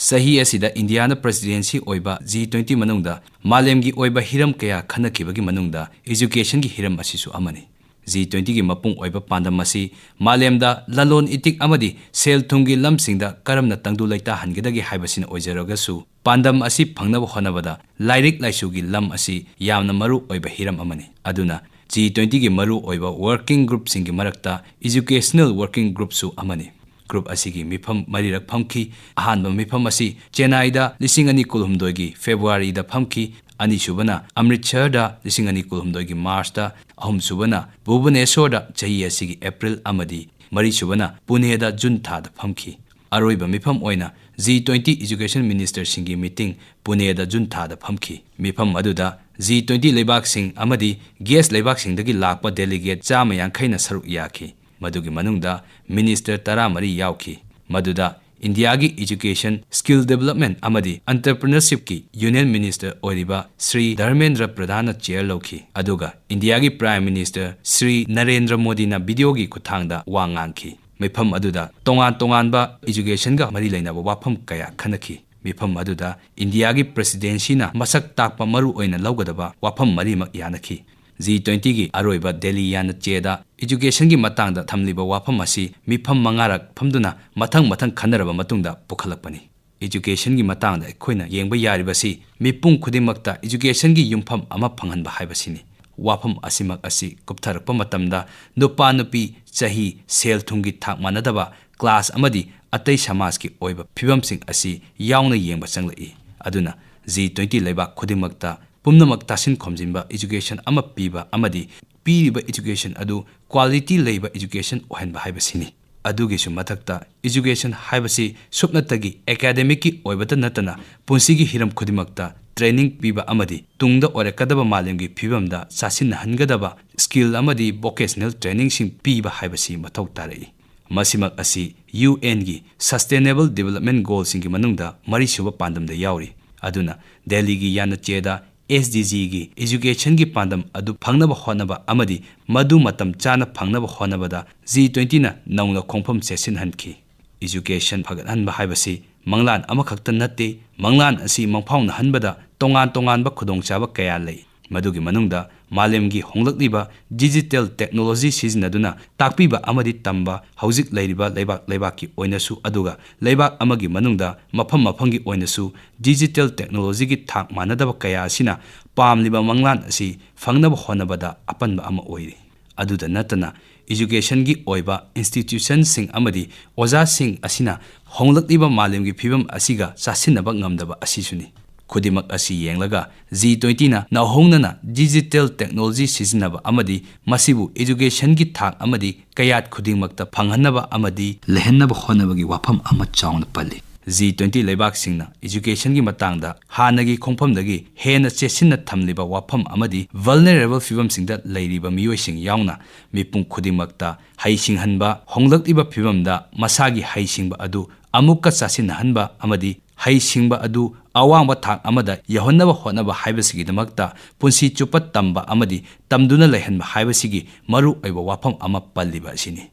Sahi asida India na presidency oiba G20 manungda malemgi oiba hiram kaya khanakibagi manungda education gi hiram asisu amani. G20 gi mapung oiba pandam masi malemda lalon itik amadi sel thungi lamsingda karamna tangdu laita hangedagi haibasina oijaragasu pandam asi phangnaba honabada lairik laisugi lam asi yamna maru oiba hiram amani. Aduna G20 gi maru oiba working group singi marakta educational working group su amani. Group asigi mifam marirak phamki ahanba mifam asi Chennai da lisingani kulhumdoigi February da phamki ani subana Amritsar da lisingani kulhumdoigi March da ahum subana Bhubaneswar da chahi asigi April amadi mari subana Pune da June tha da phamki aroiba mifam oina G20 education minister singi meeting Pune da June tha da phamki mifam aduda G20 leibak sing amadi guest leibak sing dagi lakpa delegate chama yankhaina saruk yaki Madugi manungda Minister Taramari yauki. Maduda India gi Education, Skill Development amadi Entrepreneurship ki Union Minister Oriba Sri Dharmendra Pradhana chair lauki. Aduga India gi Prime Minister Sri Narendra Modi na video gi kuthangda wangangki. Mifam aduda tongan ba education ga mari lainaba wafam kaya khanaki. Mifam aduda India gi Presidency na masak takpa maru oina laugadaba wafam mari mak yanaki. G20 gi aroiba Delhi yana cheda education gi matangda thamliba wafam asi mifam mangarak phamduna mathang khanaraba matungda pukhalakpani. Education gi matangda ekhoina yengba yaribasi mipung khudimakta education gi yumpham ama phanghanba haibasini. Wafam asimak asi kuptharakpa matamda nupa nupi chahi sel thungi thak manadaba class amadi atai samaj ki oiba phibamsing asi yauna yengba changlai. Aduna G20 leibak khudimakta Pumnamak tasin khomjinba education ama piba amadi piriba education adu quality leiba education ohenba haibasini adugi su mathakta education haibasi supnatagi academic ki oibata natana punsigi hiram khudimakta training piba amadi tungda orekadaba malemgi phibamda sasin hangadaba skill amadi vocational training sing piba haibasi mathau tarai masimak asi UN gi sustainable development goals singi manungda mari suba pandamda yauri aduna Delhi gi yana cheda SDG gi education gi pandam adu phangnaba honaba amadi madu matam chana phangnaba honabada G20 na naungna khongpham session hanki education phagan ba haibasi manglan amakhakta natte manglan asi mangphauna hanbada tongan ba khudongchaba kaya lei madugi manungda malemgi honglakliba digital technology sizinaduna takpiba amadi tamba hauzik leiriba leibak ki oinasu aduga leibak amagi manungda mafamgi oinasu digital technology gi thak manadaba kaya asina pamliba manglan asi fangnaba honabada apanba ama oiri aduda natana education gi oiba institution sing amadi oja sing asina honglakliba malemgi phibam asiga chasinaba ngamdaba asisuni Kudimak asi yenglaga G20 na nahongnana digital technology sizinaba amadi masibu education gi thak amadi kayat khudingmakta phanghanaba amadi lehennaba honabagi wafam ama chauna palli G20 leibak singna education gi matangda hanagi khongphamdagi hena chesinna thamliba wafam amadi vulnerable fibam singda leiriba miyoi sing yauna mipung khudingmakta haising hanba honglakliba fibamda masagi haisingba adu amukka chasinna hanba amadi haisingba adu awangba thak amada yahonnaba honaba haibasigi damakta punsi chupat tamba amadi tamduna lehenba haibasigi maru aiba wafam ama palliba asini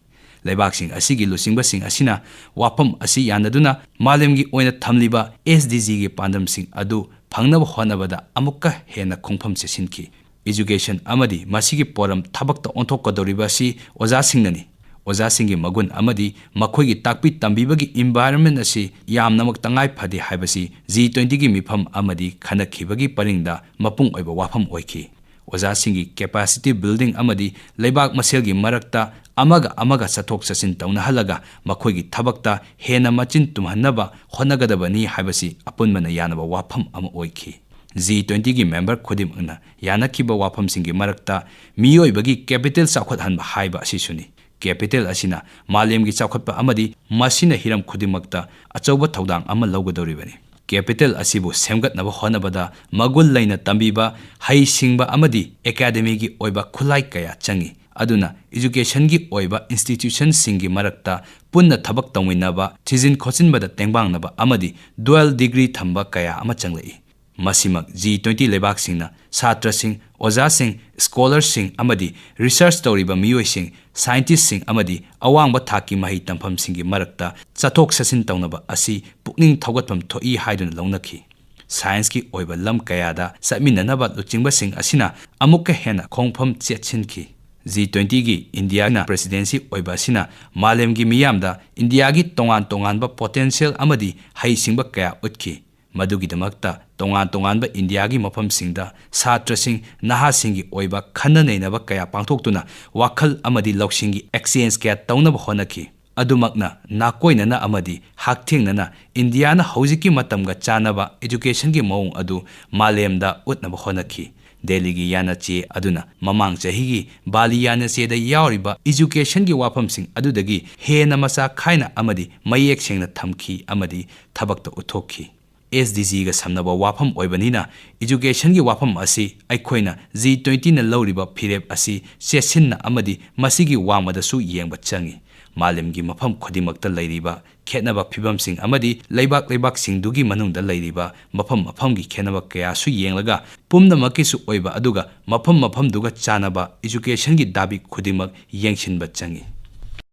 leibak sing asigi lusingba sing asina wafam asi yanaduna malemgi oina thamliba SDG gi pandam sing adu phangnaba honabada amukka hena khongpham sesinki education amadi masigi poram thabakta onthokadoriba si oja singnani Oja singi magun amadi makhoigi takpi tambibagi environment asi yamnamak tangai phadi haibasi G20 gi mifam amadi khanakhibagi paringda mapung oiba wafam oiki Oja singi capacity building amadi leibak maselgi marakta amaga sathok sasin tauna halaga makhoigi thabakta hena machin tumhannaba honagadabani haibasi apunmana yanaba wafam ama oiki G20 gi member khudimna yanakiba wafam singi marakta miyoibagi capital sakhot hanba haiba asisuni Capital asina malemgi chawkhatpa amadi masina hiram khudimakta achauba thaudang ama laugadoribani capital asibu semgatnaba honabada magul laina tambiba haisingba amadi academy gi oiba khulai kaya changi aduna education gi oiba institution singi marakta punna thabak tawinaba thijin khochinbada tengbangnaba amadi dual degree thamba kaya ama changlai ꯃꯁꯤꯃꯛ G20 ꯂꯩꯕꯥꯛꯁꯤꯡꯅ ꯁꯥꯇ꯭ꯔꯁꯤꯡ, ꯑꯣꯖꯥꯁꯤꯡ, ꯁ꯭ꯀꯣꯂꯔꯁꯤꯡ ꯑꯃꯗꯤ research ꯇꯧꯔꯤꯕ ꯃꯤꯑꯣꯏꯁꯤꯡ, ꯁꯥꯏꯟꯇꯤꯁꯠꯁꯤꯡ ꯑꯃꯗꯤ ꯑꯋꯥꯡꯕ ꯊꯥꯛꯀꯤ ꯃꯍꯩ ꯇꯝꯐꯝꯁꯤꯡꯒꯤ ꯃꯔꯛꯇ ꯆꯠꯊꯣꯛ ꯆꯠꯁꯤꯟ ꯇꯧꯅꯕ ꯑꯁꯤ ꯄꯨꯛꯅꯤꯡ ꯊꯧꯒꯠꯐꯝ ꯊꯣꯛꯏ ꯍꯥꯏꯗꯨꯅ ꯂꯧꯅꯈꯤ꯫ ꯁꯥꯏꯟꯁꯀꯤ ꯑꯣꯏꯕ ꯂꯝ ꯀꯌꯥꯗ ꯆꯠꯃꯤꯟꯅꯅꯕ ꯂꯨꯆꯤꯡꯕꯁꯤꯡ ꯑꯁꯤꯅ ꯑꯃꯨꯛꯀ ꯍꯦꯟꯅ ꯈꯣꯡꯐꯝ ꯆꯦꯠꯁꯤꯟꯈꯤ꯫ G20ꯒꯤ ꯏꯟꯗꯤꯌꯥꯅ ꯄ꯭ꯔꯦꯁꯤꯗꯦꯟꯁꯤ ꯑꯣꯏꯕ ꯑꯁꯤꯅ ꯃꯥꯂꯦꯝꯒꯤ ꯃꯤꯌꯥꯝꯗ ꯏꯟꯗꯤꯌꯥꯒꯤ ꯇꯣꯉꯥꯟ-ꯇꯣꯉꯥꯟꯕ ꯄꯣꯇꯦꯟꯁꯤꯌꯦꯜ ꯑꯃꯗꯤ ꯍꯩꯁꯤꯡꯕ ꯀꯌꯥ ꯎꯠꯈꯤ꯫ ꯃꯗꯨꯒꯤꯗꯃꯛꯇ ꯇꯣꯉꯥꯟ-ꯇꯣꯉꯥꯟꯕ ꯏꯟꯗꯤꯌꯥꯒꯤ ꯃꯐꯝꯁꯤꯡꯗ ꯁꯥꯇ꯭ꯔꯁꯤꯡ, ꯅꯍꯥꯁꯤꯡꯒꯤ ꯑꯣꯏꯕ ꯈꯟꯅ-ꯅꯩꯅꯕ ꯀꯌꯥ ꯄꯥꯡꯊꯣꯛꯇꯨꯅ ꯋꯥꯈꯜ ꯑꯃꯗꯤ ꯂꯧꯁꯤꯡꯒꯤ ꯑꯦꯛꯁꯆꯦꯟꯖ ꯀꯌꯥ ꯇꯧꯅꯕ ꯍꯣꯠꯅꯈꯤ꯫ ꯑꯗꯨꯃꯛꯅ ꯅꯥꯀꯣꯏꯅꯅ ꯑꯃꯗꯤ ꯍꯛꯊꯦꯡꯅꯅ ꯏꯟꯗꯤꯌꯥꯅ ꯍꯧꯖꯤꯛꯀꯤ ꯃꯇꯝꯒ ꯆꯥꯟꯅꯕ ꯑꯦꯖꯨꯀꯦꯁꯟꯒꯤ ꯃꯑꯣꯡ ꯑꯗꯨ ꯃꯥꯂꯦꯝꯗ ꯎꯠꯅꯕ ꯍꯣꯠꯅꯈꯤ꯫ ꯗꯦꯜꯂꯤꯒꯤ ꯌꯥꯅꯆꯦ ꯑꯗꯨꯅ ꯃꯃꯥꯡ ꯆꯍꯤꯒꯤ ꯕꯥꯂꯤ ꯌꯥꯅꯆꯦꯗ ꯌꯥꯎꯔꯤꯕ ꯑꯦꯖꯨꯀꯦꯁꯟꯒꯤ ꯋꯥꯐꯝꯁꯤꯡ ꯑꯗꯨꯗꯒꯤ ꯍꯦꯟꯅ ꯃꯆꯥꯛ ꯈꯥꯏꯅ ꯑꯃꯗꯤ ꯃꯌꯦꯛ ꯁꯦꯡꯅ ꯊꯝꯈꯤ ꯑꯃꯗꯤ ꯊꯕꯛꯇ ꯎꯠꯊꯣꯛꯈꯤ꯫ SDGꯒ ꯁꯝꯅꯕ ꯋꯥꯐꯝ ꯑꯣꯏꯕꯅꯤꯅ ꯑꯦꯖꯨꯀꯦꯁꯟꯒꯤ ꯋꯥꯐꯝ ꯑꯁꯤ ꯑꯩꯈꯣꯏꯅ G20ꯅ ꯂꯧꯔꯤꯕ ꯐꯤꯔꯦꯞ ꯑꯁꯤ ꯆꯦꯠꯁꯤꯟꯅ ꯑꯃꯗꯤ ꯃꯁꯤꯒꯤ ꯋꯥꯡꯃꯗꯁꯨ ꯌꯦꯡꯕ ꯆꯪꯏ꯫ ꯃꯥꯂꯦꯝꯒꯤ ꯃꯐꯝ ꯈꯨꯗꯤꯡꯃꯛꯇ ꯂꯩꯔꯤꯕ ꯈꯦꯠꯅꯕ ꯐꯤꯚꯝꯁꯤꯡ ꯑꯃꯗꯤ ꯂꯩꯕꯥꯛꯁꯤꯡꯗꯨꯒꯤ ꯃꯅꯨꯡꯗ ꯂꯩꯔꯤꯕ ꯃꯐꯝꯒꯤ ꯈꯦꯠꯅꯕ ꯀꯌꯥꯁꯨ ꯌꯦꯡꯂꯒ ꯄꯨꯝꯅꯃꯛꯀꯤꯁꯨ ꯑꯣꯏꯕ ꯑꯗꯨꯒ ꯃꯐꯝꯗꯨꯒ ꯆꯥꯟꯅꯕ ꯑꯦꯖꯨꯀꯦꯁꯟꯒꯤ ꯗꯥꯕꯤ ꯈꯨꯗꯤꯡꯃꯛ ꯌꯦꯡꯁꯤꯟꯕ ꯆꯪꯏ꯫